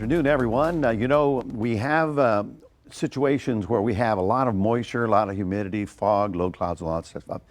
Afternoon, everyone. We have situations where we have a lot of moisture, a lot of humidity, fog, low clouds, a lot of stuff,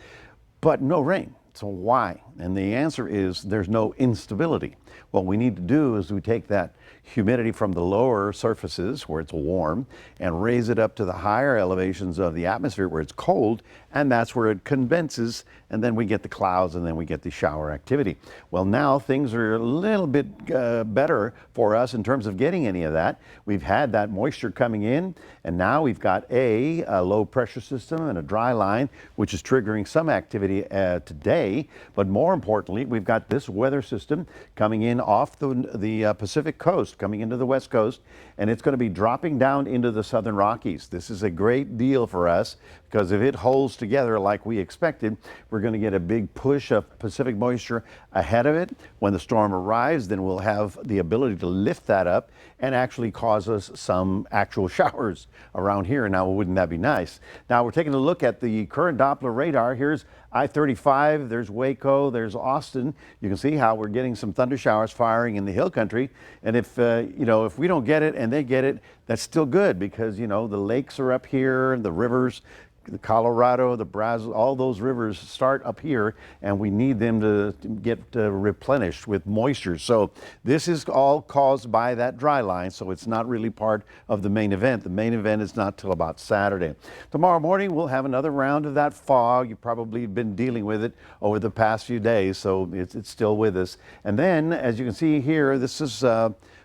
but no rain. So why? And the answer is there's no instability. What we need to do is we take that humidity from the lower surfaces where it's warm and raise it up to the higher elevations of the atmosphere where it's cold, and that's where it condenses, and then we get the clouds, and then we get the shower activity. Well, now things are a little bit better for us in terms of getting any of that. We've had that moisture coming in, and now we've got a low pressure system and a dry line, which is triggering some activity today. But more importantly, we've got this weather system coming in off the Pacific coast, coming into the West Coast, and it's going to be dropping down into the Southern Rockies. This is a great deal for us because if it holds together like we expected, we're going to get a big push of Pacific moisture ahead of it. When the storm arrives, then we'll have the ability to lift that up and actually cause us some actual showers around here. Now, wouldn't that be nice? Now, we're taking a look at the current Doppler radar. Here's I-35, there's Waco, there's Austin. You can see how we're getting some thunder showers firing in the hill country. And if we don't get it and they get it, that's still good because, the lakes are up here, the rivers, the Colorado, the Brazos, all those rivers start up here, and we need them to get replenished with moisture. So this is all caused by that dry line, so it's not really part of the main event. The main event is not till about Saturday. Tomorrow morning, we'll have another round of that fog. You've probably been dealing with it over the past few days, so it's still with us. And then, as you can see here, this is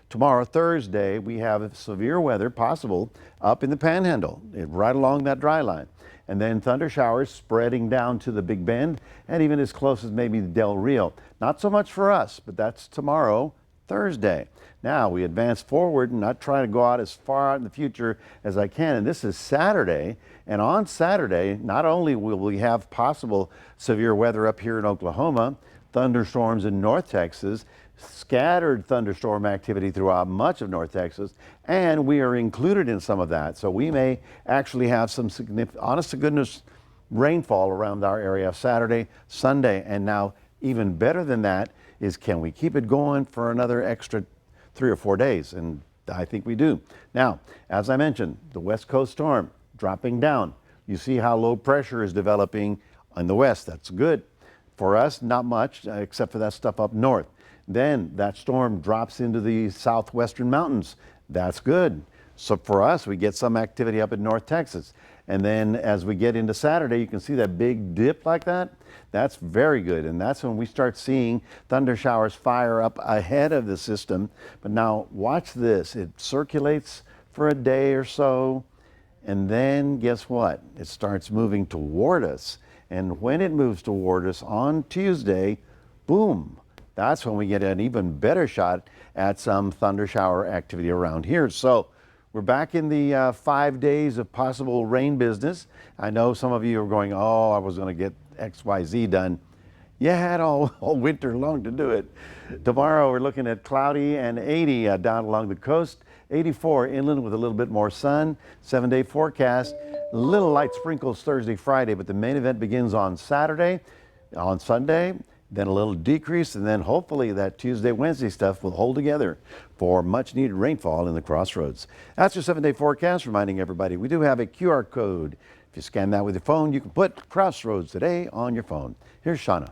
tomorrow, Thursday, we have severe weather possible up in the Panhandle, right along that dry line. And then thunder showers spreading down to the Big Bend and even as close as maybe Del Rio. Not so much for us, but that's tomorrow, Thursday. Now we advance forward and not try to go out as far out in the future as I can. And this is Saturday. And on Saturday, not only will we have possible severe weather up here in Oklahoma, thunderstorms in North Texas, scattered thunderstorm activity throughout much of North Texas, and we are included in some of that. So we may actually have some significant, honest to goodness, rainfall around our area Saturday, Sunday, and now even better than that is can we keep it going for another extra 3 or 4 days? And I think we do. Now, as I mentioned, the West Coast storm dropping down. You see how low pressure is developing in the west. That's good. For us, not much, except for that stuff up north. Then that storm drops into the southwestern mountains. That's good. So for us, we get some activity up in North Texas. And then as we get into Saturday, you can see that big dip like that. That's very good. And that's when we start seeing thunder showers fire up ahead of the system. But now watch this. It circulates for a day or so. And then guess what? It starts moving toward us. And when it moves toward us on Tuesday, boom. That's when we get an even better shot at some thunder shower activity around here. So we're back in the 5 days of possible rain business. I know some of you are going, oh, I was going to get XYZ done. You had all winter long to do it. Tomorrow we're looking at cloudy and 80 down along the coast, 84 inland with a little bit more sun, 7-day forecast, little light sprinkles Thursday, Friday, but the main event begins on Saturday, on Sunday, then a little decrease, and then hopefully that Tuesday, Wednesday stuff will hold together for much needed rainfall in the crossroads. That's your 7-day forecast, reminding everybody we do have a QR code. If you scan that with your phone, you can put Crossroads Today on your phone. Here's Shauna.